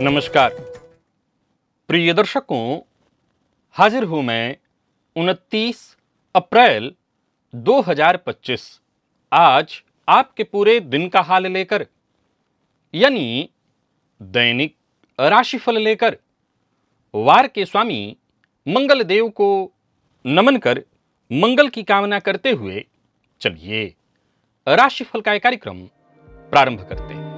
नमस्कार प्रिय दर्शकों, हाजिर हूं मैं 29 अप्रैल 2025 आज आपके पूरे दिन का हाल लेकर, यानी दैनिक राशिफल लेकर। वार के स्वामी मंगल देव को नमन कर मंगल की कामना करते हुए चलिए राशिफल का एक कार्यक्रम प्रारंभ करते हैं।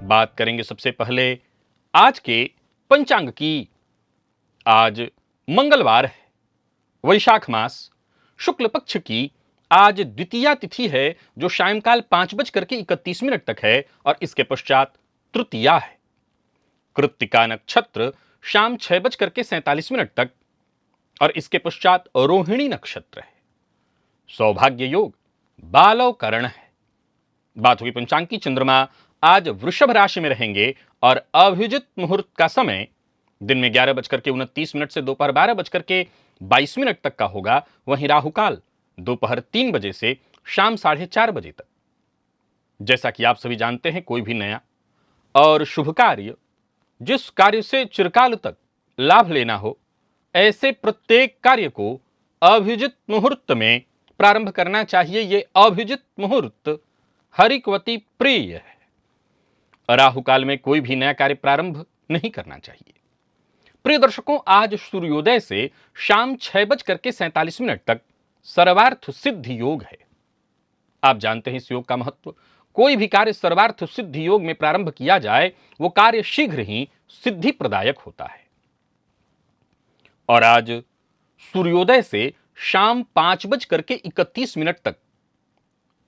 बात करेंगे सबसे पहले आज के पंचांग की। आज मंगलवार है, वैशाख मास शुक्ल पक्ष की आज द्वितीया तिथि है जो सायंकाल 5:31 तक है और इसके पश्चात तृतीया है। कृत्तिका नक्षत्र शाम 6:47 तक और इसके पश्चात रोहिणी नक्षत्र है। सौभाग्य योग बालव करण है। बात हुई पंचांग की। चंद्रमा आज वृषभ राशि में रहेंगे और अभिजित मुहूर्त का समय दिन में 11:29 से दोपहर 12:22 तक का होगा। वहीं राहुकाल दोपहर 3 बजे से शाम 4:30 बजे तक। जैसा कि आप सभी जानते हैं, कोई भी नया और शुभ कार्य, जिस कार्य से चिरकाल तक लाभ लेना हो, ऐसे प्रत्येक कार्य को अभिजित मुहूर्त में प्रारंभ करना चाहिए। ये अभिजित मुहूर्त हरिकवती प्रिय है। राहु काल में कोई भी नया कार्य प्रारंभ नहीं करना चाहिए। प्रिय दर्शकों, आज सूर्योदय से शाम 6:47 तक सर्वार्थ सिद्धि योग है। आप जानते हैं इस योग का महत्व। कोई भी कार्य सर्वार्थ सिद्धि योग में प्रारंभ किया जाए, वो कार्य शीघ्र ही सिद्धि प्रदायक होता है। और आज सूर्योदय से शाम 5:31 तक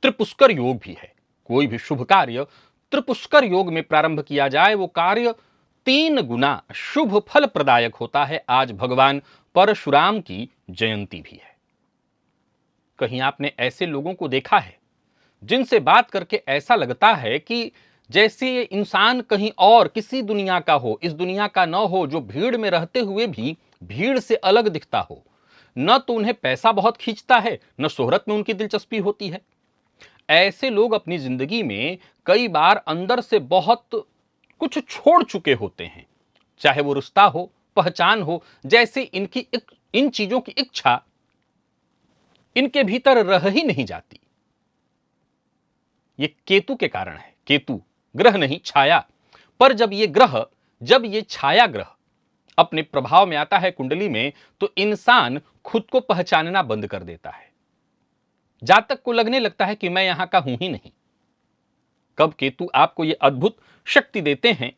त्रिपुष्कर योग भी है। कोई भी शुभ कार्य त्रिपुष्कर योग में प्रारंभ किया जाए, वो कार्य 3 गुना शुभ फल प्रदायक होता है। आज भगवान परशुराम की जयंती भी है। कहीं आपने ऐसे लोगों को देखा है जिनसे बात करके ऐसा लगता है कि जैसे ये इंसान कहीं और किसी दुनिया का हो, इस दुनिया का न हो, जो भीड़ में रहते हुए भी भीड़ से अलग दिखता हो। न तो उन्हें पैसा बहुत खींचता है, न शोहरत में उनकी दिलचस्पी होती है। ऐसे लोग अपनी जिंदगी में कई बार अंदर से बहुत कुछ छोड़ चुके होते हैं, चाहे वो रिश्ता हो, पहचान हो। जैसे इन चीजों की इच्छा इनके भीतर रह ही नहीं जाती। ये केतु के कारण है। केतु ग्रह नहीं, छाया। पर जब ये छाया ग्रह अपने प्रभाव में आता है कुंडली में, तो इंसान खुद को पहचानना बंद कर देता है। जातक को लगने लगता है कि मैं यहां का हूं ही नहीं। कब केतु आपको यह अद्भुत शक्ति देते हैं,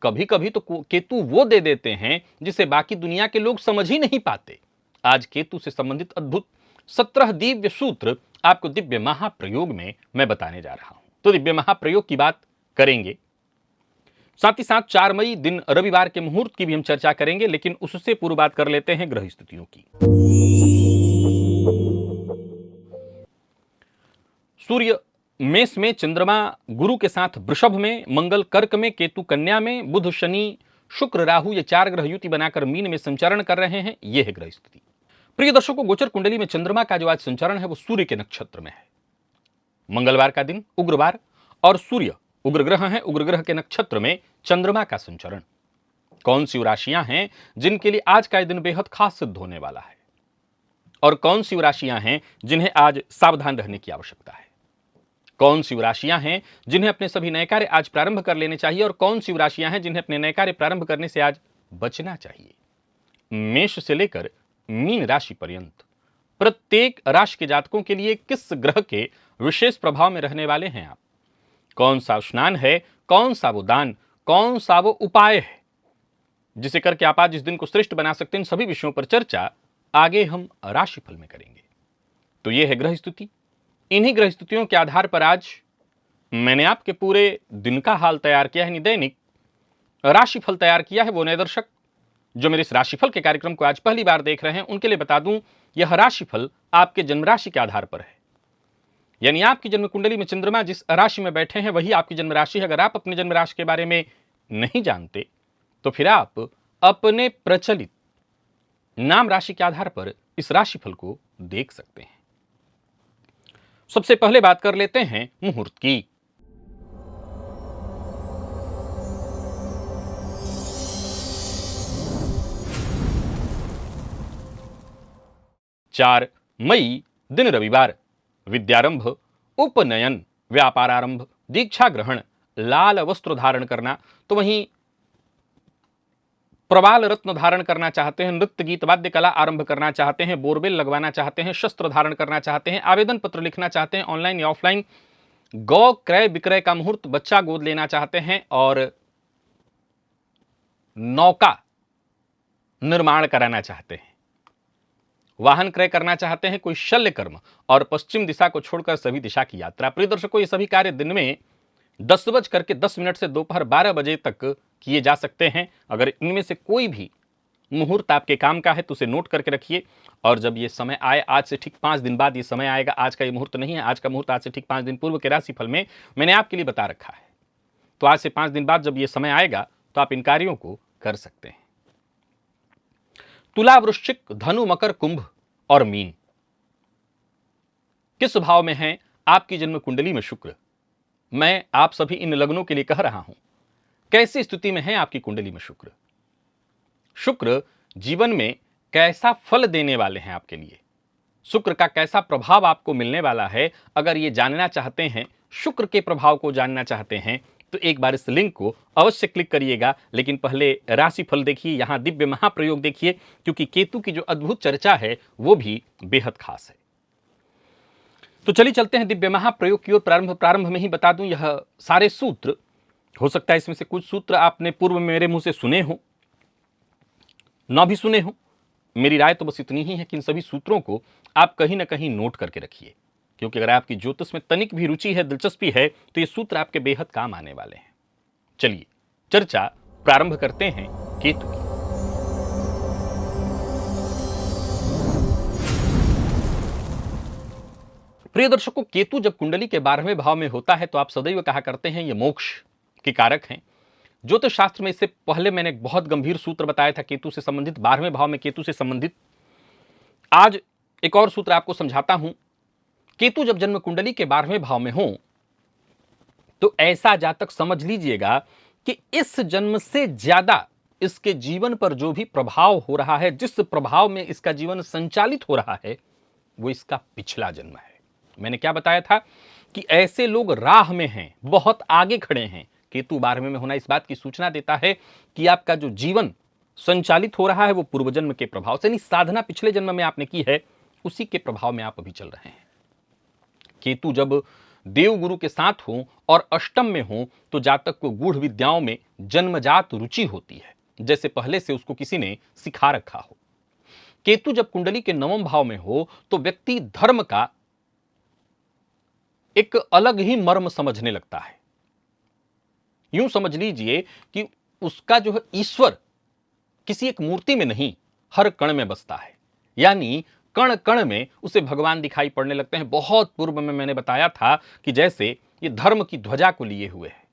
कभी कभी तो केतु वो दे देते हैं जिसे बाकी दुनिया के लोग समझ ही नहीं पाते। आज केतु से संबंधित अद्भुत 17 दिव्य सूत्र आपको दिव्य महाप्रयोग में मैं बताने जा रहा हूं। तो दिव्य महाप्रयोग की बात करेंगे, साथ ही साथ 4 मई दिन रविवार के मुहूर्त की भी हम चर्चा करेंगे। लेकिन उससे पूर्व बात कर लेते हैं ग्रह स्थितियों की। सूर्य मेष में, चंद्रमा गुरु के साथ वृषभ में, मंगल कर्क में, केतु कन्या में, बुध शनि शुक्र राहु, ये 4 ग्रह युति बनाकर मीन में संचरण कर रहे हैं। यह है ग्रह स्थिति। प्रिय दर्शकों, गोचर कुंडली में चंद्रमा का जो आज संचरण है वो सूर्य के नक्षत्र में है। मंगलवार का दिन उग्रवार, और सूर्य उग्र ग्रह है। उग्र ग्रह के नक्षत्र में चंद्रमा का संचरण। कौन सी राशियां हैं जिनके लिए आज का दिन बेहद खास सिद्ध होने वाला है, और कौन सी राशियां हैं जिन्हें आज सावधान रहने की आवश्यकता है। कौन सी राशियां हैं जिन्हें अपने सभी नए कार्य आज प्रारंभ कर लेने चाहिए, और कौन सी राशियां हैं जिन्हें अपने नए कार्य प्रारंभ करने से आज बचना चाहिए। मेष से लेकर मीन राशि पर्यंत प्रत्येक राशि के जातकों के लिए किस ग्रह के विशेष प्रभाव में रहने वाले हैं आप, कौन सा स्नान है, कौन सा वो दान, कौन सा वो उपाय है जिसे करके आप आज इस दिन को श्रेष्ठ बना सकते हैं। इन सभी विषयों पर चर्चा आगे हम राशिफल में करेंगे। तो यह है ग्रह स्थिति। इन्हीं ग्रह स्थितियों के आधार पर आज मैंने आपके पूरे दिन का हाल तैयार किया है, दैनिक राशिफल तैयार किया है। वो नए दर्शक जो मेरे इस राशिफल के कार्यक्रम को आज पहली बार देख रहे हैं उनके लिए बता दूं, यह राशिफल आपके जन्म राशि के आधार पर है। यानी आपकी जन्म कुंडली में चंद्रमा जिस राशि में बैठे हैं वही आपकी जन्म राशि है। अगर आप अपने जन्म राशि के बारे में नहीं जानते तो फिर आप अपने प्रचलित नाम राशि के आधार पर इस राशिफल को देख सकते हैं। सबसे पहले बात कर लेते हैं मुहूर्त की। चार मई दिन रविवार, विद्यारंभ, उपनयन, व्यापारारंभ, दीक्षा ग्रहण, लाल वस्त्र धारण करना, तो वहीं प्रवाल रत्न धारण करना चाहते हैं, नृत्य गीत वाद्य कला आरंभ करना चाहते हैं, बोरवेल लगवाना चाहते हैं, शस्त्र धारण करना चाहते हैं, आवेदन पत्र लिखना चाहते हैं ऑनलाइन या ऑफलाइन, गौ क्रय विक्रय का मुहूर्त, बच्चा गोद लेना चाहते हैं और नौका निर्माण कराना चाहते हैं, वाहन क्रय करना चाहते हैं, कोई शल्य कर्म और पश्चिम दिशा को छोड़कर सभी दिशा की यात्रा। प्रिय दर्शकों, ये सभी कार्य दिन में 10:10 से दोपहर 12 बजे तक किए जा सकते हैं। अगर इनमें से कोई भी मुहूर्त आपके काम का है तो उसे नोट करके रखिए और जब ये समय आए, आज से ठीक 5 दिन बाद ये समय आएगा। आज का ये मुहूर्त नहीं है, आज का मुहूर्त आज से ठीक 5 दिन पूर्व के राशिफल में मैंने आपके लिए बता रखा है। तो आज से 5 दिन बाद जब ये समय आएगा तो आप इन कार्यों को कर सकते हैं। तुला, वृश्चिक, धनु, मकर, कुंभ और मीन। किस भाव में है आपकी जन्म कुंडली में शुक्र? मैं आप सभी इन लग्नों के लिए कह रहा हूं, कैसी स्थिति में है आपकी कुंडली में शुक्र? शुक्र जीवन में कैसा फल देने वाले हैं आपके लिए? शुक्र का कैसा प्रभाव आपको मिलने वाला है? अगर ये जानना चाहते हैं, शुक्र के प्रभाव को जानना चाहते हैं तो एक बार इस लिंक को अवश्य क्लिक करिएगा। लेकिन पहले राशिफल देखिए, यहां दिव्य महाप्रयोग देखिए, क्योंकि केतु की जो अद्भुत चर्चा है वो भी बेहद खास है। तो चलिए चलते हैं दिव्य महाप्रयोग की ओर। प्रारंभ में ही बता दूं, यह सारे सूत्र, हो सकता है इसमें से कुछ सूत्र आपने पूर्व में मेरे मुंह से सुने हो, ना भी सुने हो। मेरी राय तो बस इतनी ही है कि इन सभी सूत्रों को आप कहीं ना कहीं नोट करके रखिए, क्योंकि अगर आपकी ज्योतिष में तनिक भी रुचि है, दिलचस्पी है, तो ये सूत्र आपके बेहद काम आने वाले हैं। चलिए चर्चा प्रारंभ करते हैं केतु की। प्रिय दर्शकों, केतु जब कुंडली के 12वें भाव में होता है तो आप सदैव कहा करते हैं ये मोक्ष के कारक हैं। ज्योतिष शास्त्र में इससे पहले मैंने एक बहुत गंभीर सूत्र बताया था केतु से संबंधित, 12वें भाव में केतु से संबंधित। आज एक और सूत्र आपको समझाता हूं। केतु जब जन्म कुंडली के 12वें भाव में हो तो ऐसा जातक समझ लीजिएगा कि इस जन्म से ज्यादा इसके जीवन पर जो भी प्रभाव हो रहा है, जिस प्रभाव में इसका जीवन संचालित हो रहा है, वो इसका पिछला जन्म है। मैंने क्या बताया था कि ऐसे लोग राह में हैं, बहुत आगे खड़े हैं। केतु 12वें में होना इस बात की सूचना देता है कि आपका जो जीवन संचालित हो रहा है वो पूर्व जन्म के प्रभाव से, यानी साधना पिछले जन्म में आपने की है उसी के प्रभाव में आप अभी चल रहे हैं। केतु जब देवगुरु के साथ हो और अष्टम में हो तो जातक को गूढ़ विद्याओं में जन्मजात रुचि होती है, जैसे पहले से उसको किसी ने सिखा रखा हो। केतु जब कुंडली के 9वें भाव में हो तो व्यक्ति धर्म का एक अलग ही मर्म समझने लगता है। यूं समझ लीजिए कि उसका जो है ईश्वर किसी एक मूर्ति में नहीं, हर कण में बसता है, यानी कण कण में उसे भगवान दिखाई पड़ने लगते हैं। बहुत पूर्व में मैंने बताया था कि जैसे ये धर्म की ध्वजा को लिए हुए है।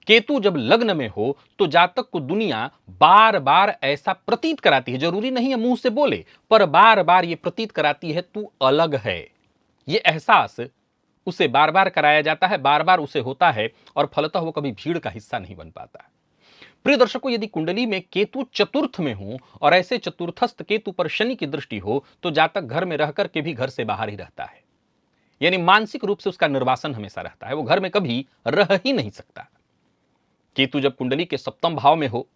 केतु जब लग्न में हो तो जातक को दुनिया बार बार ऐसा प्रतीत कराती है, जरूरी नहीं है मुंह से बोले, पर बार बार ये प्रतीत कराती है तू अलग है। ये एहसास उसे बार बार कराया जाता है, बार बार उसे होता है और फलतः वो कभी भीड़ का हिस्सा नहीं बन पाता। प्रिय दर्शकों, यदि कुंडली में केतु चतुर्थ में हो और ऐसे चतुर्थस्थ केतु पर शनि की दृष्टि हो तो जातक घर में रहकर के भी घर से बाहर ही रहता है, यानी मानसिक रूप से उसका निर्वासन हमेशा रहता है, वो घर में कभी रह ही नहीं सकता। केतु जब कुंडली के 7वें भाव में हो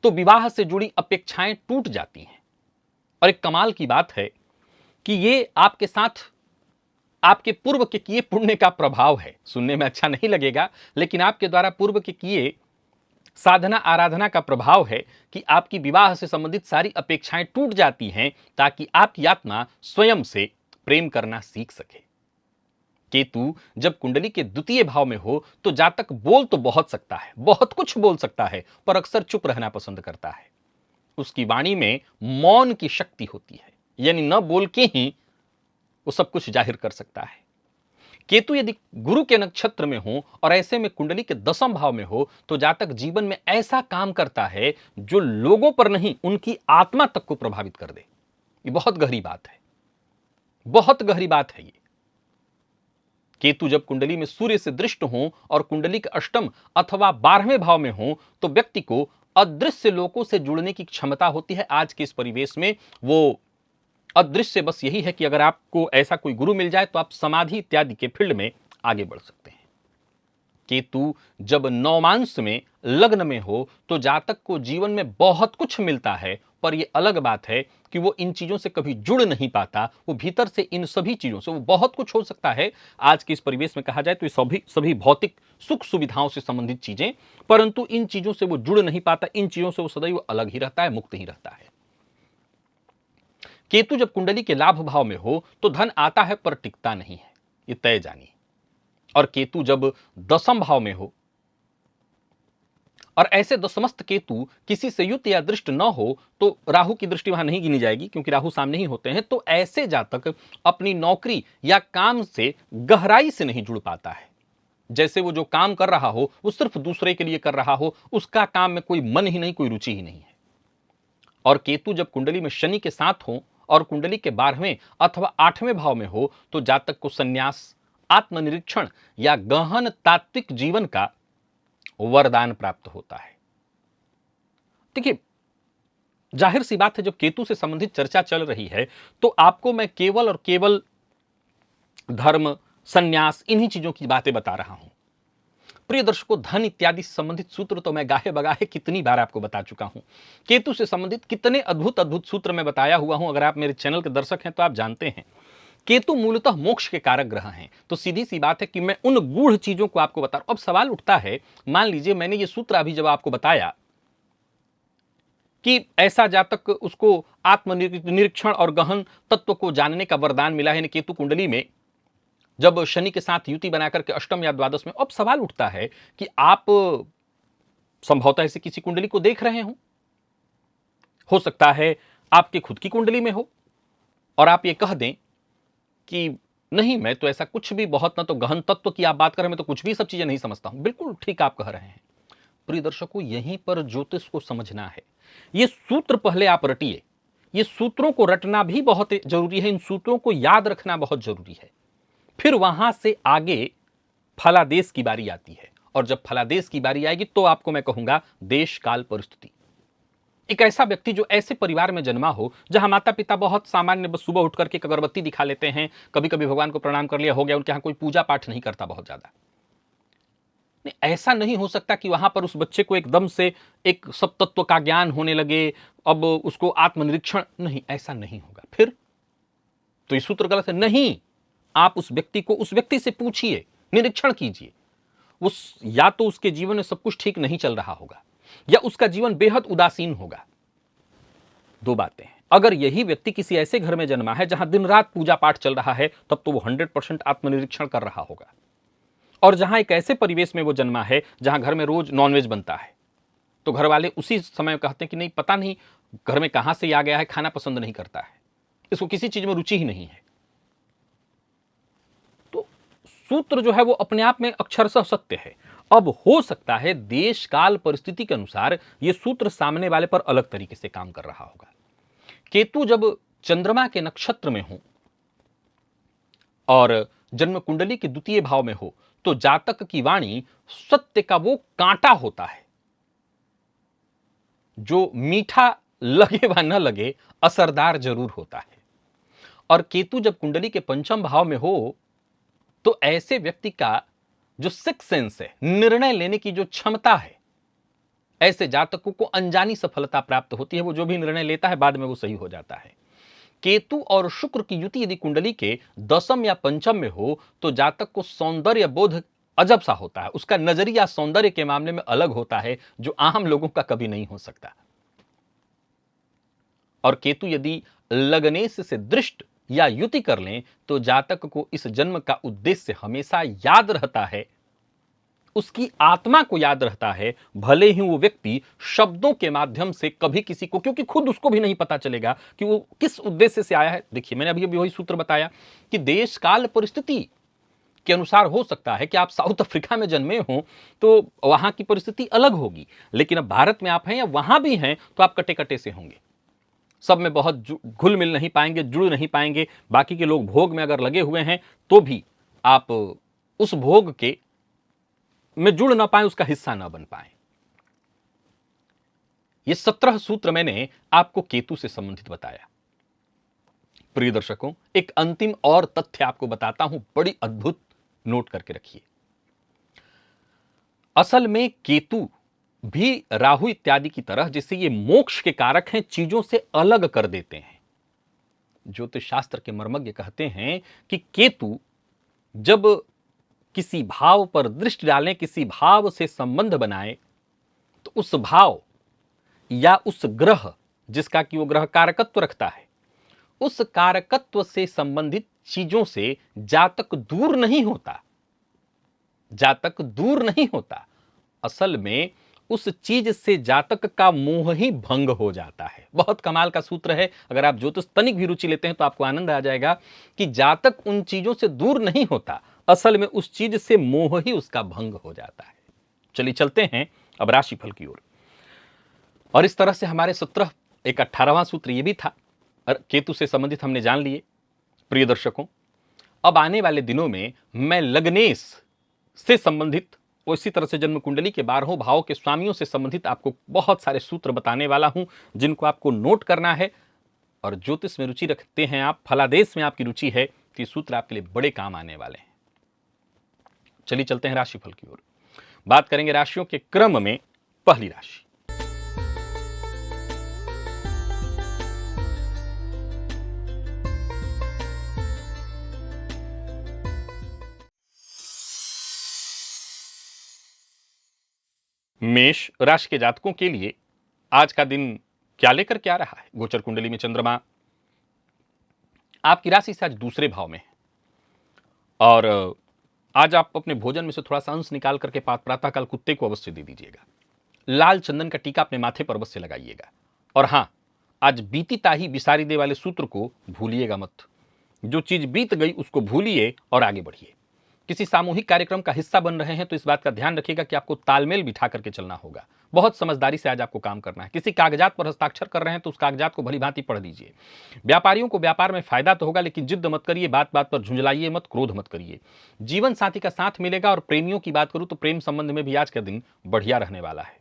तो विवाह से जुड़ी अपेक्षाएं टूट जाती हैं। और एक कमाल की बात है कि ये आपके साथ आपके पूर्व के किए पुण्य का प्रभाव है। सुनने में अच्छा नहीं लगेगा, लेकिन आपके द्वारा पूर्व के किए साधना आराधना का प्रभाव है कि आपकी विवाह से संबंधित सारी अपेक्षाएं टूट जाती हैं ताकि आपकी आत्मा स्वयं से प्रेम करना सीख सके। केतु जब कुंडली के द्वितीय भाव में हो तो जातक बोल तो बहुत सकता है, बहुत कुछ बोल सकता है, पर अक्सर चुप रहना पसंद करता है। उसकी वाणी में मौन की शक्ति होती है, यानी न बोल के ही वो सब कुछ जाहिर कर सकता है। केतु यदि गुरु के नक्षत्र में हो और ऐसे में कुंडली के 10वें भाव में हो तो जातक जीवन में ऐसा काम करता है जो लोगों पर नहीं, उनकी आत्मा तक को प्रभावित कर दे। ये बहुत गहरी बात है, बहुत गहरी बात है ये। केतु जब कुंडली में सूर्य से दृष्ट हो और कुंडली के अष्टम अथवा 12वें भाव में हो तो व्यक्ति को अदृश्य लोगों से जुड़ने की क्षमता होती है। आज के इस परिवेश में वो अदृश्य बस यही है कि अगर आपको ऐसा कोई गुरु मिल जाए तो आप समाधि इत्यादि के फील्ड में आगे बढ़ सकते हैं। केतु जब नौमांश में लग्न में हो तो जातक को जीवन में बहुत कुछ मिलता है, पर यह अलग बात है कि वो इन चीजों से कभी जुड़ नहीं पाता। वो भीतर से इन सभी चीजों से, वो बहुत कुछ हो सकता है आज के इस परिवेश में कहा जाए तो ये सभी भौतिक सुख सुविधाओं से संबंधित चीजें, परंतु इन चीजों से वो जुड़ नहीं पाता। इन चीजों से वो सदैव अलग ही रहता है, मुक्त ही रहता है। केतु जब कुंडली के लाभ भाव में हो तो धन आता है पर टिकता नहीं है, ये तय जानिए। और केतु जब 10वें भाव में हो और ऐसे दशमस्त केतु किसी से युक्त या दृष्ट न हो तो राहु की दृष्टि वहां नहीं गिनी जाएगी क्योंकि राहु सामने ही होते हैं, तो ऐसे जातक अपनी नौकरी या काम से गहराई से नहीं जुड़ पाता है। जैसे वो जो काम कर रहा हो वो सिर्फ दूसरे के लिए कर रहा हो, उसका काम में कोई मन ही नहीं, कोई रुचि ही नहीं है। और केतु जब कुंडली में शनि के साथ हो और कुंडली के 12वें अथवा 8वें भाव में हो तो जातक को संन्यास, आत्मनिरीक्षण या गहन तात्विक जीवन का वरदान प्राप्त होता है। देखिए, जाहिर सी बात है, जब केतु से संबंधित चर्चा चल रही है तो आपको मैं केवल और केवल धर्म, संन्यास, इन्हीं चीजों की बातें बता रहा हूं। प्रिय दर्शकों, धन इत्यादि से संबंधित सूत्र तो मैं गाहे बगाहे कितनी बार आपको बता चुका हूं। केतु से संबंधित कितने अद्भुत अद्भुत सूत्र मैं बताया हुआ हूं। अगर आप मेरे चैनल के दर्शक हैं तो आप जानते हैं केतु मूलतः मोक्ष के कारक ग्रह हैं। तो सीधी सी बात है कि मैं उन गूढ़ चीजों को आपको बता रहा हूं। अब सवाल उठता है, मान लीजिए मैंने ये सूत्र अभी जब आपको बताया कि ऐसा जातक, उसको आत्मनिरीक्षण और गहन तत्व को जानने का वरदान मिला है केतु कुंडली में जब शनि के साथ युति बनाकर के अष्टम या द्वादश में। अब सवाल उठता है कि आप संभवतः ऐसे किसी कुंडली को देख रहे हो सकता है आपके खुद की कुंडली में हो और आप ये कह दें कि नहीं, मैं तो ऐसा कुछ भी, बहुत ना तो गहन तत्व की आप बात कर रहे हैं, मैं तो कुछ भी सब चीजें नहीं समझता हूं। बिल्कुल ठीक आप कह रहे हैं। प्रिय दर्शकों, यहीं पर ज्योतिष को समझना है। ये सूत्र पहले आप रटिए। ये सूत्रों को रटना भी बहुत जरूरी है, इन सूत्रों को याद रखना बहुत जरूरी है। फिर वहां से आगे फलादेश की बारी आती है, और जब फलादेश की बारी आएगी तो आपको मैं कहूंगा देश काल परिस्थिति। एक ऐसा व्यक्ति जो ऐसे परिवार में जन्मा हो जहां माता पिता बहुत सामान्य, बस सुबह उठ करके एक अगरबत्ती दिखा लेते हैं, कभी कभी भगवान को प्रणाम कर लिया, हो गया, उनके यहां कोई पूजा पाठ नहीं करता बहुत ज्यादा। नहीं, ऐसा नहीं हो सकता कि वहां पर उस बच्चे को एकदम से एक सब तत्व का ज्ञान होने लगे, अब उसको आत्मनिरीक्षण, नहीं, ऐसा नहीं होगा। फिर तो ये सूत्र गलत है। नहीं, आप उस व्यक्ति से पूछिए, निरीक्षण कीजिए। उस या तो उसके जीवन में सब कुछ ठीक नहीं चल रहा होगा या उसका जीवन बेहद उदासीन होगा। दो बातें हैं। अगर यही व्यक्ति किसी ऐसे घर में जन्मा है जहां दिन रात पूजा पाठ चल रहा है, तब तो वो 100% आत्मनिरीक्षण कर रहा होगा। और जहां एक ऐसे परिवेश में वो जन्मा है जहां घर में रोज नॉनवेज बनता है, तो घर वाले उसी समय कहते हैं कि नहीं, पता नहीं घर में कहां से आ गया है, खाना पसंद नहीं करता है, इसको किसी चीज में रुचि ही नहीं है। तो सूत्र जो है वो अपने आप में अक्षरशः सत्य है। अब हो सकता है देश काल परिस्थिति के अनुसार यह सूत्र सामने वाले पर अलग तरीके से काम कर रहा होगा। केतु जब चंद्रमा के नक्षत्र में हो और जन्म कुंडली के द्वितीय भाव में हो तो जातक की वाणी सत्य का वो कांटा होता है जो मीठा लगे व न लगे असरदार जरूर होता है। और केतु जब कुंडली के पंचम भाव में हो तो ऐसे व्यक्ति का जो सिक्स सेंस है, निर्णय लेने की जो क्षमता है, ऐसे जातकों को अनजानी सफलता प्राप्त होती है। वो जो भी निर्णय लेता है बाद में वो सही हो जाता है। केतु और शुक्र की युति यदि कुंडली के 10वें या 5वें में हो तो जातक को सौंदर्य बोध अजब सा होता है। उसका नजरिया सौंदर्य के मामले में अलग होता है जो आम लोगों का कभी नहीं हो सकता। और केतु यदि लग्नेश से दृष्ट या युति कर लें तो जातक को इस जन्म का उद्देश्य हमेशा याद रहता है, उसकी आत्मा को याद रहता है, भले ही वो व्यक्ति शब्दों के माध्यम से कभी किसी को, क्योंकि खुद उसको भी नहीं पता चलेगा कि वो किस उद्देश्य से आया है। देखिए, मैंने अभी वही सूत्र बताया कि देश काल परिस्थिति के अनुसार हो सकता है कि आप साउथ अफ्रीका में जन्मे हो तो वहां की परिस्थिति अलग होगी, लेकिन अब भारत में आप हैं या वहां भी हैं तो आप कटे कटे से होंगे, सब में बहुत घुल मिल नहीं पाएंगे, जुड़ नहीं पाएंगे। बाकी के लोग भोग में अगर लगे हुए हैं तो भी आप उस भोग के में जुड़ ना पाए, उसका हिस्सा ना बन पाए। ये 17 सूत्र मैंने आपको केतु से संबंधित बताया। प्रिय दर्शकों, एक अंतिम और तथ्य आपको बताता हूं, बड़ी अद्भुत, नोट करके रखिए। असल में केतु भी राहु इत्यादि की तरह, जिससे ये मोक्ष के कारक हैं, चीजों से अलग कर देते हैं। ज्योतिष शास्त्र के मर्मज्ञ कहते हैं कि केतु जब किसी भाव पर दृष्टि डालें, किसी भाव से संबंध बनाए, तो उस भाव या उस ग्रह जिसका कि वो ग्रह कारकत्व रखता है, उस कारकत्व से संबंधित चीजों से जातक दूर नहीं होता। जातक दूर नहीं होता, असल में उस चीज से जातक का मोह ही भंग हो जाता है। बहुत कमाल का सूत्र है, अगर आप ज्योतिष तनिक भी रुचि लेते हैं तो आपको आनंद आ जाएगा कि जातक उन चीजों से दूर नहीं होता, असल में उस चीज से मोह ही उसका भंग हो जाता है। चलिए चलते हैं अब राशिफल की ओर। और इस तरह से हमारे 17, एक 18वां सूत्र ये भी था, केतु से संबंधित हमने जान लिए। प्रिय दर्शकों, अब आने वाले दिनों में मैं लग्नेश से संबंधित, उसी तरह से जन्म कुंडली के 12 भावों के स्वामियों से संबंधित आपको बहुत सारे सूत्र बताने वाला हूं, जिनको आपको नोट करना है। और ज्योतिष में रुचि रखते हैं आप, फलादेश में आपकी रुचि है, तो ये सूत्र आपके लिए बड़े काम आने वाले हैं। चलिए चलते हैं राशिफल की ओर। बात करेंगे राशियों के क्रम में। पहली राशि मेष राशि के जातकों के लिए आज का दिन क्या लेकर के आ रहा है। गोचर कुंडली में चंद्रमा आपकी राशि से आज दूसरे भाव में है, और आज आप अपने भोजन में से थोड़ा सा अंश निकाल करके प्रातःकाल कुत्ते को अवश्य दे दीजिएगा। लाल चंदन का टीका अपने माथे पर अवश्य लगाइएगा। और हां, आज बीती ताही बिसारी दे वाले सूत्र को भूलिएगा मत। जो चीज बीत गई उसको भूलिए और आगे बढ़िए। किसी सामूहिक कार्यक्रम का हिस्सा बन रहे हैं तो इस बात का ध्यान रखिएगा कि आपको तालमेल बिठा करके चलना होगा। बहुत समझदारी से आज आपको काम करना है। किसी कागजात पर हस्ताक्षर कर रहे हैं तो उस कागजात को भली भांति पढ़ लीजिए। व्यापारियों को व्यापार में फायदा तो होगा, लेकिन जिद्द मत करिए, बात बात पर झुंझलाइए मत, क्रोध मत करिए। जीवन साथी का साथ मिलेगा। और प्रेमियों की बात करूं तो प्रेम संबंध में भी आज का दिन बढ़िया रहने वाला है।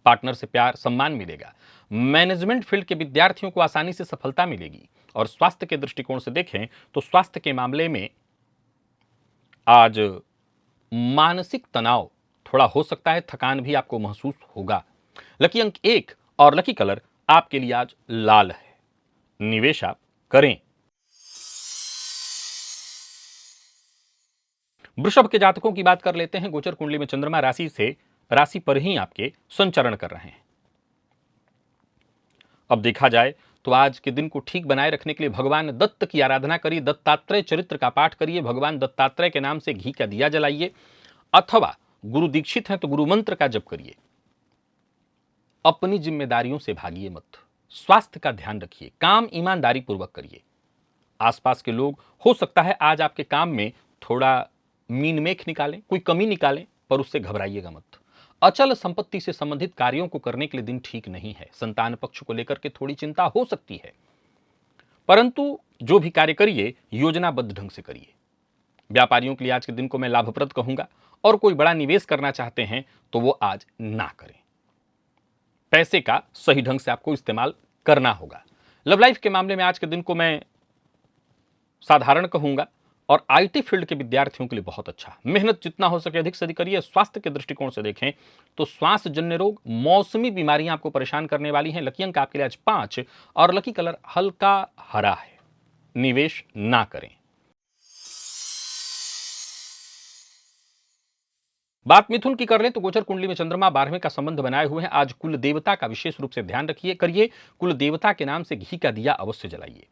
पार्टनर से प्यार सम्मान मिलेगा। मैनेजमेंट फील्ड के विद्यार्थियों को आसानी से सफलता मिलेगी। और स्वास्थ्य के दृष्टिकोण से देखें तो स्वास्थ्य के मामले में आज मानसिक तनाव थोड़ा हो सकता है, थकान भी आपको महसूस होगा। लकी अंक 1 और लकी कलर आपके लिए आज लाल है। निवेश आप करें। वृषभ के जातकों की बात कर लेते हैं। गोचर कुंडली में चंद्रमा राशि पर ही आपके संचरण कर रहे हैं। अब देखा जाए तो आज के दिन को ठीक बनाए रखने के लिए भगवान दत्त की आराधना करिए। दत्तात्रेय चरित्र का पाठ करिए। भगवान दत्तात्रेय के नाम से घी का दिया जलाइए, अथवा गुरु दीक्षित हैं तो गुरु मंत्र का जप करिए। अपनी जिम्मेदारियों से भागिए मत। स्वास्थ्य का ध्यान रखिए। काम ईमानदारी पूर्वक करिए। आसपास के लोग हो सकता है आज आपके काम में थोड़ा मीनमेख निकालें, कोई कमी निकालें, पर उससे घबराइएगा मत। अचल संपत्ति से संबंधित कार्यों को करने के लिए दिन ठीक नहीं है। संतान पक्ष को लेकर के थोड़ी चिंता हो सकती है, परंतु जो भी कार्य करिए योजनाबद्ध ढंग से करिए। व्यापारियों के लिए आज के दिन को मैं लाभप्रद कहूंगा। और कोई बड़ा निवेश करना चाहते हैं तो वो आज ना करें। पैसे का सही ढंग से आपको इस्तेमाल करना होगा। लव लाइफ के मामले में आज के दिन को मैं साधारण कहूंगा। और आईटी फील्ड के विद्यार्थियों के लिए बहुत अच्छा। मेहनत जितना हो सके अधिक से अधिक करिए। स्वास्थ्य के दृष्टिकोण से देखें तो श्वास जन्य रोग, मौसमी बीमारियां आपको परेशान करने वाली हैं। लकी अंक आपके लिए आज 5 और लकी कलर हल्का हरा है। निवेश ना करें। बात मिथुन की कर लें तो गोचर कुंडली में चंद्रमा 12वें का संबंध बनाए हुए हैं। आज कुल देवता का विशेष रूप से ध्यान रखिए, करिए। कुल देवता के नाम से घी का दिया अवश्य जलाइए।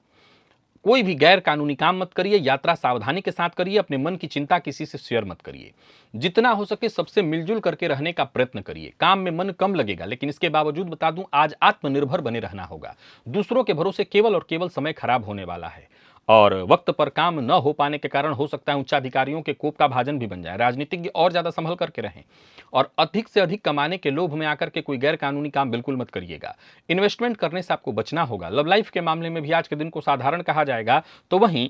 कोई भी गैर कानूनी काम मत करिए, यात्रा सावधानी के साथ करिए, अपने मन की चिंता किसी से शेयर मत करिए। जितना हो सके सबसे मिलजुल करके रहने का प्रयत्न करिए। काम में मन कम लगेगा, लेकिन इसके बावजूद बता दूं, आज आत्मनिर्भर बने रहना होगा। दूसरों के भरोसे केवल और केवल समय खराब होने वाला है, और वक्त पर काम न हो पाने के कारण हो सकता है उच्चाधिकारियों के कोप का भाजन भी बन जाए। राजनीतिज्ञ और ज्यादा संभल करके रहें, और अधिक से अधिक कमाने के लोभ में आकर के कोई गैर कानूनी काम बिल्कुल मत करिएगा। इन्वेस्टमेंट करने से आपको बचना होगा। लव लाइफ के मामले में भी आज के दिन को साधारण कहा जाएगा, तो वहीं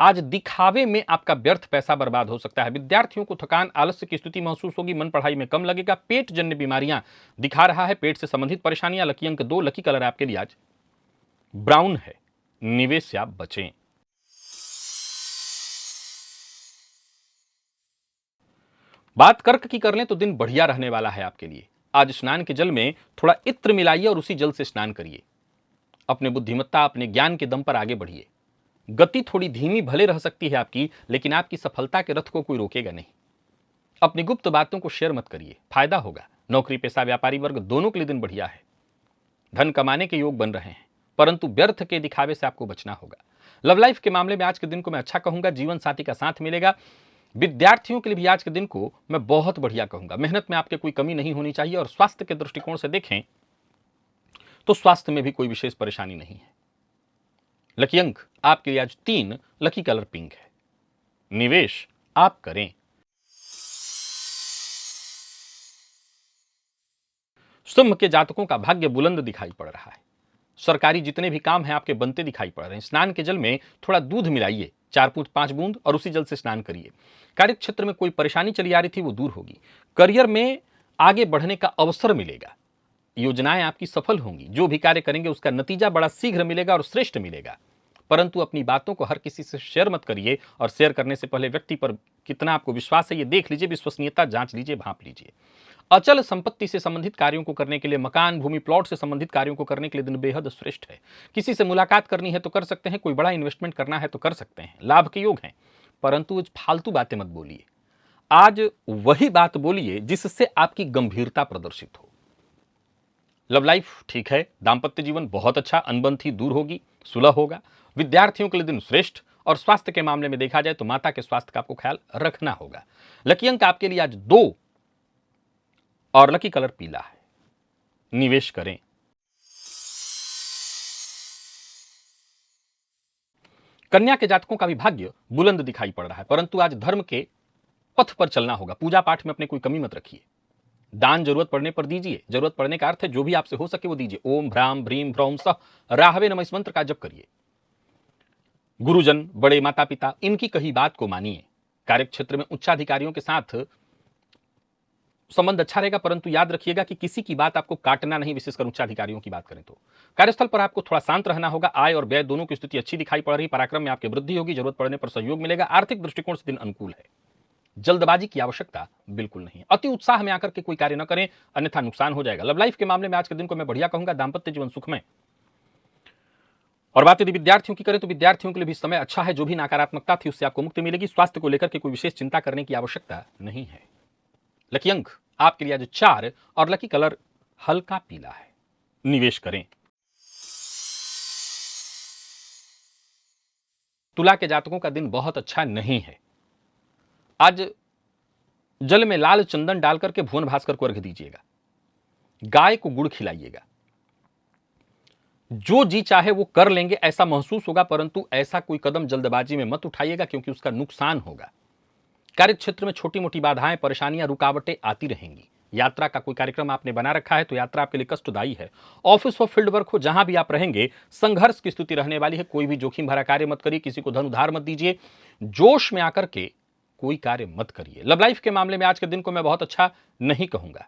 आज दिखावे में आपका व्यर्थ पैसा बर्बाद हो सकता है। विद्यार्थियों को थकान, आलस्य की स्थिति महसूस होगी, मन पढ़ाई में कम लगेगा, पेट जन्य बीमारियां दिखा रहा है, पेट से संबंधित परेशानियां। लकी अंक 2, लकी कलर आपके लिए आज ब्राउन है, निवेश से आप बचें। बात कर्क की कर लें तो दिन बढ़िया रहने वाला है आपके लिए। आज स्नान के जल में थोड़ा इत्र मिलाइए और उसी जल से स्नान करिए। अपने बुद्धिमत्ता, अपने ज्ञान के दम पर आगे बढ़िए। गति थोड़ी धीमी भले रह सकती है आपकी, लेकिन आपकी सफलता के रथ को कोई रोकेगा नहीं। अपनी गुप्त बातों को शेयर मत करिए, फायदा होगा। नौकरी पेशा व्यापारी वर्ग दोनों के लिए दिन बढ़िया है। धन कमाने के योग बन रहे हैं, परंतु व्यर्थ के दिखावे से आपको बचना होगा। लव लाइफ के मामले में आज के दिन को मैं अच्छा कहूंगा, जीवन साथी का साथ मिलेगा। विद्यार्थियों के लिए भी आज के दिन को मैं बहुत बढ़िया कहूंगा। मेहनत में आपके कोई कमी नहीं होनी चाहिए, और स्वास्थ्य के दृष्टिकोण से देखें तो स्वास्थ्य में भी कोई विशेष परेशानी नहीं है। लकी अंक आपके लिए आज 3, लकी कलर पिंक है, निवेश आप करें। सिंह के जातकों का भाग्य बुलंद दिखाई पड़ रहा है। सरकारी जितने भी काम हैं आपके बनते दिखाई पड़ रहे हैं। स्नान के जल में थोड़ा दूध मिलाइए, 4-5 बूंद, और उसी जल से स्नान करिए। कार्य क्षेत्र में कोई परेशानी चली आ रही थी वो दूर होगी। करियर में आगे बढ़ने का अवसर मिलेगा। योजनाएं आपकी सफल होंगी। जो भी कार्य करेंगे उसका नतीजा बड़ा शीघ्र मिलेगा और श्रेष्ठ मिलेगा। परंतु अपनी बातों को हर किसी से शेयर मत करिए, और शेयर करने से पहले व्यक्ति पर कितना आपको विश्वास है ये देख लीजिए, विश्वसनीयता जांच लीजिए, भांप लीजिए। अचल संपत्ति से संबंधित कार्यों को करने के लिए, मकान, भूमि, प्लॉट से संबंधित कार्यों को करने के लिए दिन बेहद श्रेष्ठ है। किसी से मुलाकात करनी है तो कर सकते हैं, कोई बड़ा इन्वेस्टमेंट करना है तो कर सकते हैं, लाभ के योग हैं। परंतु फालतू बातें मत बोलिए। आज वही बात बोलिए जिससे आपकी गंभीरता प्रदर्शित हो। लव लाइफ ठीक है, दांपत्य जीवन बहुत अच्छा, अनबन थी दूर होगी, सुलह होगा। विद्यार्थियों के लिए दिन श्रेष्ठ, और स्वास्थ्य के मामले में देखा जाए तो माता के स्वास्थ्य का आपको ख्याल रखना होगा। लकी अंक आपके लिए आज 2, और लकी कलर पीला है, निवेश करें। कन्या के जातकों का भी भाग्य बुलंद दिखाई पड़ रहा है, परंतु आज धर्म के पथ पर चलना होगा। पूजा पाठ में अपने कोई कमी मत रखिए। दान जरूरत पड़ने पर दीजिए। जरूरत पड़ने का अर्थ है जो भी आपसे हो सके वो दीजिए। ओम भ्राम भ्रीम भ्रौम सह राहवे नमः, इस मंत्र का जप करिए। गुरुजन, बड़े माता पिता, इनकी कही बात को मानिए। कार्यक्षेत्र में उच्चाधिकारियों के साथ संबंध अच्छा रहेगा, परंतु याद रखिएगा कि किसी की बात आपको काटना नहीं, विशेषकर उच्चाधिकारियों की बात करें तो। कार्यस्थल पर आपको थोड़ा शांत रहना होगा। आय और व्यय दोनों की स्थिति अच्छी दिखाई पड़ रही। पराक्रम में आपकी वृद्धि होगी। जरूरत पड़ने पर सहयोग मिलेगा। आर्थिक दृष्टिकोण से दिन अनुकूल है। जल्दबाजी की आवश्यकता बिल्कुल नहीं है। अति उत्साह में आकर के कोई कार्य न करें, अन्यथा नुकसान हो जाएगा। लव लाइफ के मामले में आज के दिन को मैं बढ़िया कहूंगा। दांपत्य जीवन सुखमय। और बात यदि विद्यार्थियों की करें तो विद्यार्थियों के लिए भी समय अच्छा है। जो भी नकारात्मकता थी उससे आपको मुक्ति मिलेगी। स्वास्थ्य को लेकर के कोई विशेष चिंता करने की आवश्यकता नहीं है। लकी अंक आपके लिए आज 4, और लकी कलर हल्का पीला है, निवेश करें। तुला के जातकों का दिन बहुत अच्छा नहीं है। आज जल में लाल चंदन डालकर के भुवन भास्कर को अर्घ्य दीजिएगा। गाय को गुड़ खिलाइएगा। जो जी चाहे वो कर लेंगे ऐसा महसूस होगा, परंतु ऐसा कोई कदम जल्दबाजी में मत उठाइएगा, क्योंकि उसका नुकसान होगा। कार्य क्षेत्र में छोटी मोटी बाधाएं, परेशानियां, रुकावटें आती रहेंगी। यात्रा का कोई कार्यक्रम आपने बना रखा है तो यात्रा आपके लिए कष्टदायी है। ऑफिस हो, फील्ड वर्क हो, जहां भी आप रहेंगे संघर्ष की स्थिति रहने वाली है। कोई भी जोखिम भरा कार्य मत करिए। किसी को धन उधार मत दीजिए। जोश में आकर के कोई कार्य मत करिए। लव लाइफ के मामले में आज के दिन को मैं बहुत अच्छा नहीं कहूंगा।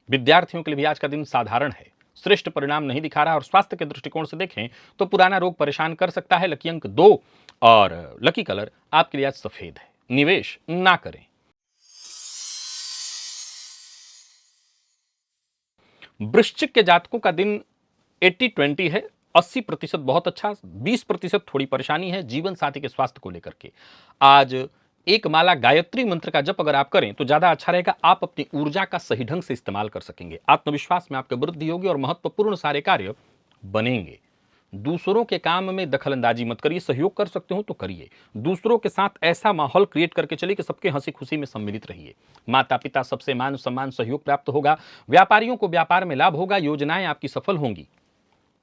विद्यार्थियों के लिए भी आज का दिन साधारण है, श्रेष्ठ परिणाम नहीं दिखा रहा। और स्वास्थ्य के दृष्टिकोण से देखें तो पुराना रोग परेशान कर सकता है। लकी अंक 2, और लकी कलर आपके लिए आज सफेद है, निवेश ना करें। वृश्चिक के जातकों का दिन 80-20 है। 80% बहुत अच्छा, 20% थोड़ी परेशानी है जीवन साथी के स्वास्थ्य को लेकर के। आज एक माला गायत्री मंत्र का जप अगर आप करें तो ज्यादा अच्छा रहेगा। आप अपनी ऊर्जा का सही ढंग से इस्तेमाल कर सकेंगे। आत्मविश्वास में आपकी वृद्धि होगी और महत्वपूर्ण सारे कार्य बनेंगे। दूसरों के काम में दखलंदाजी मत करिए, सहयोग कर सकते हो तो करिए। दूसरों के साथ ऐसा माहौल क्रिएट करके चलिए कि सबके हंसी खुशी में सम्मिलित रहिए। माता पिता सबसे मान सम्मान सहयोग प्राप्त होगा। व्यापारियों को व्यापार में लाभ होगा। योजनाएं आपकी सफल होंगी।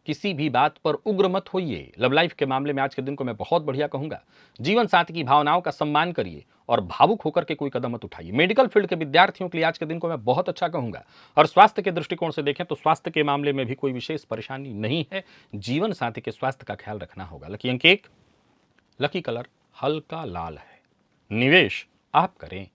किसी भी बात पर उग्र मत होइए। लव लाइफ के मामले में आज के दिन को मैं बहुत बढ़िया कहूंगा। जीवन साथी की भावनाओं का सम्मान करिए और भावुक होकर के कोई कदम मत उठाइए। मेडिकल फील्ड के विद्यार्थियों के लिए आज के दिन को मैं बहुत अच्छा कहूंगा। और स्वास्थ्य के दृष्टिकोण से देखें तो स्वास्थ्य के मामले में भी कोई विशेष परेशानी नहीं है। जीवन साथी के स्वास्थ्य का ख्याल रखना होगा। लकी अंक 1, लकी कलर हल्का लाल है। निवेश आप करें।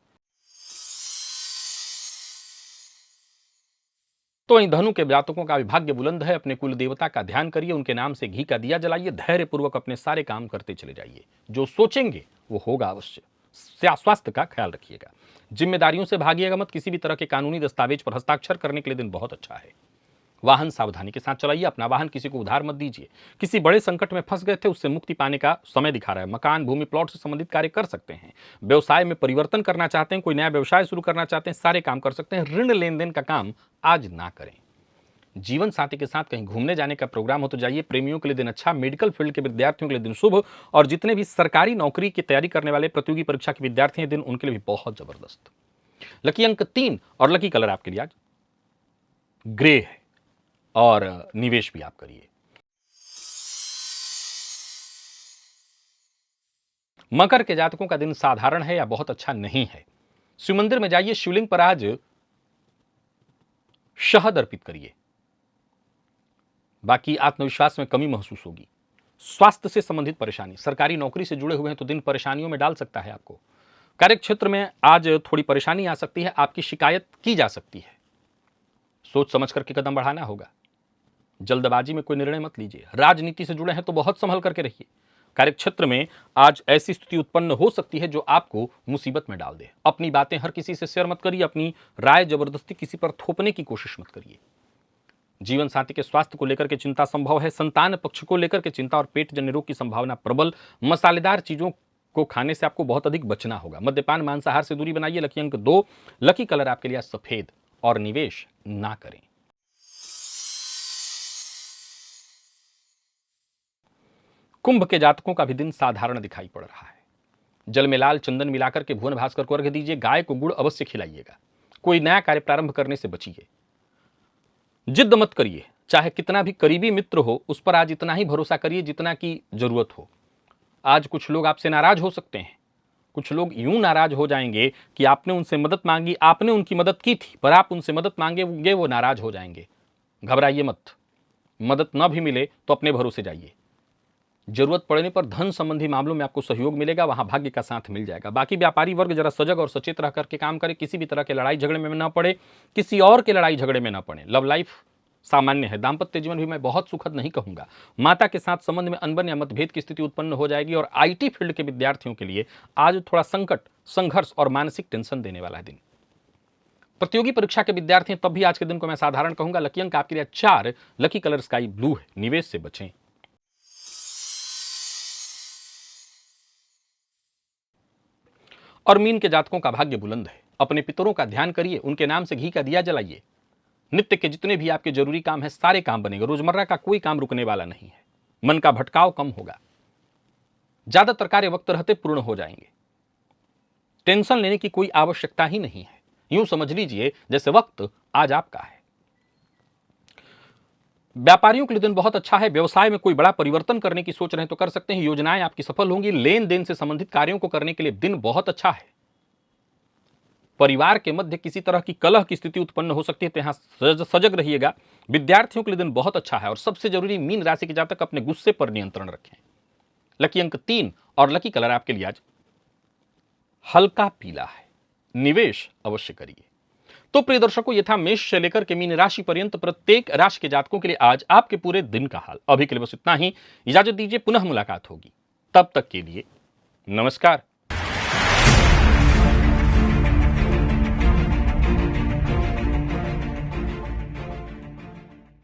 तो वहीं धनु के जातकों का भाग्य बुलंद है। अपने कुल देवता का ध्यान करिए, उनके नाम से घी का दिया जलाइए, धैर्यपूर्वक अपने सारे काम करते चले जाइए। जो सोचेंगे वो होगा अवश्य। स्वास्थ्य का ख्याल रखिएगा। जिम्मेदारियों से भागिएगा मत। किसी भी तरह के कानूनी दस्तावेज पर हस्ताक्षर करने के लिए दिन बहुत अच्छा है। वाहन सावधानी के साथ चलाइए। अपना वाहन किसी को उधार मत दीजिए। किसी बड़े संकट में फंस गए थे, उससे मुक्ति पाने का समय दिखा रहा है। मकान, भूमि, प्लॉट से संबंधित कार्य कर सकते हैं। व्यवसाय में परिवर्तन करना चाहते हैं, कोई नया व्यवसाय शुरू करना चाहते हैं, सारे काम कर सकते हैं। ऋण लेन देन का काम आज ना करें। जीवन साथी के साथ कहीं घूमने जाने का प्रोग्राम हो तो जाइए। प्रेमियों के लिए दिन अच्छा। मेडिकल फील्ड के विद्यार्थियों के लिए दिन शुभ। और जितने भी सरकारी नौकरी की तैयारी करने वाले प्रतियोगी परीक्षा के विद्यार्थी हैं, दिन उनके लिए भी बहुत जबरदस्त। लकी अंक 3 और लकी कलर आपके लिए आज ग्रे है। और निवेश भी आप करिए। मकर के जातकों का दिन साधारण है या बहुत अच्छा नहीं है। शिव मंदिर में जाइए, शिवलिंग पर आज शहद अर्पित करिए। बाकी आत्मविश्वास में कमी महसूस होगी। स्वास्थ्य से संबंधित परेशानी, सरकारी नौकरी से जुड़े हुए हैं तो दिन परेशानियों में डाल सकता है आपको। कार्यक्षेत्र में आज थोड़ी परेशानी आ सकती है। आपकी शिकायत की जा सकती है। सोच समझ करके कदम बढ़ाना होगा। जल्दबाजी में कोई निर्णय मत लीजिए। राजनीति से जुड़े हैं तो बहुत संभल करके रहिए। कार्यक्षेत्र में आज ऐसी स्थिति उत्पन्न हो सकती है जो आपको मुसीबत में डाल दे। अपनी बातें हर किसी से शेयर मत करिए। अपनी राय जबरदस्ती किसी पर थोपने की कोशिश मत करिए। जीवन साथी के स्वास्थ्य को लेकर के चिंता संभव है। संतान पक्ष को लेकर के चिंता और पेट जन्य रोग की संभावना प्रबल। मसालेदार चीजों को खाने से आपको बहुत अधिक बचना होगा। मद्यपान, मांसाहार से दूरी बनाइए। लकी अंक 2, लकी कलर आपके लिए सफेद। और निवेश ना करें। कुंभ के जातकों का भी दिन साधारण दिखाई पड़ रहा है। जल में लाल चंदन मिलाकर के भुवन भास्कर को अर्घ्य दीजिए। गाय को गुड़ अवश्य खिलाइएगा। कोई नया कार्य प्रारंभ करने से बचिए। जिद मत करिए। चाहे कितना भी करीबी मित्र हो, उस पर आज इतना ही भरोसा करिए जितना की जरूरत हो। आज कुछ लोग आपसे नाराज हो सकते हैं। कुछ लोग यूं नाराज हो जाएंगे कि आपने उनसे मदद मांगी, आपने उनकी मदद की थी, पर आप उनसे मदद मांगेंगे, वो नाराज हो जाएंगे। घबराइए मत। मदद न भी मिले तो अपने भरोसे जाइए। जरूरत पड़ने पर धन संबंधी मामलों में आपको सहयोग मिलेगा। वहां भाग्य का साथ मिल जाएगा। बाकी व्यापारी वर्ग जरा सजग और सचेत रह करके काम करे। किसी भी तरह के लड़ाई झगड़े में न पड़े। किसी और के लड़ाई झगड़े में न पड़े। लव लाइफ सामान्य है। दाम्पत्य जीवन भी मैं बहुत सुखद नहीं कहूंगा। माता के साथ संबंध में अनबन या मतभेद की स्थिति उत्पन्न हो जाएगी। और आईटी फील्ड के विद्यार्थियों के लिए आज थोड़ा संकट, संघर्ष और मानसिक टेंशन देने वाला दिन। प्रतियोगी परीक्षा के विद्यार्थी तब भी आज के दिन को मैं साधारण कहूंगा। लकी अंक आपके लिए 4, लकी कलर स्काई ब्लू है। निवेश से बचें। और मीन के जातकों का भाग्य बुलंद है। अपने पितरों का ध्यान करिए। उनके नाम से घी का दिया जलाइए। नित्य के जितने भी आपके जरूरी काम है, सारे काम बनेंगे। रोजमर्रा का कोई काम रुकने वाला नहीं है। मन का भटकाव कम होगा। ज्यादातर कार्य वक्त रहते पूर्ण हो जाएंगे। टेंशन लेने की कोई आवश्यकता ही नहीं है। यूं समझ लीजिए जैसे वक्त आज आपका है। व्यापारियों के लिए दिन बहुत अच्छा है। व्यवसाय में कोई बड़ा परिवर्तन करने की सोच रहे हैं तो कर सकते हैं। योजनाएं आपकी सफल होंगी। लेन देन से संबंधित कार्यों को करने के लिए दिन बहुत अच्छा है। परिवार के मध्य किसी तरह की कलह की स्थिति उत्पन्न हो सकती है, तो यहां सजग रहिएगा। विद्यार्थियों के लिए दिन बहुत अच्छा है। और सबसे जरूरी, मीन राशि के जातक अपने गुस्से पर नियंत्रण रखें। लकी अंक 3 और लकी कलर आपके लिए आज हल्का पीला है। निवेश अवश्य करिए। तो प्रिय दर्शकों, ये था मेष से लेकर के मीन राशि पर्यंत प्रत्येक राशि के जातकों के लिए आज आपके पूरे दिन का हाल। अभी के लिए बस इतना ही। इजाजत दीजिए, पुनः मुलाकात होगी। तब तक के लिए नमस्कार।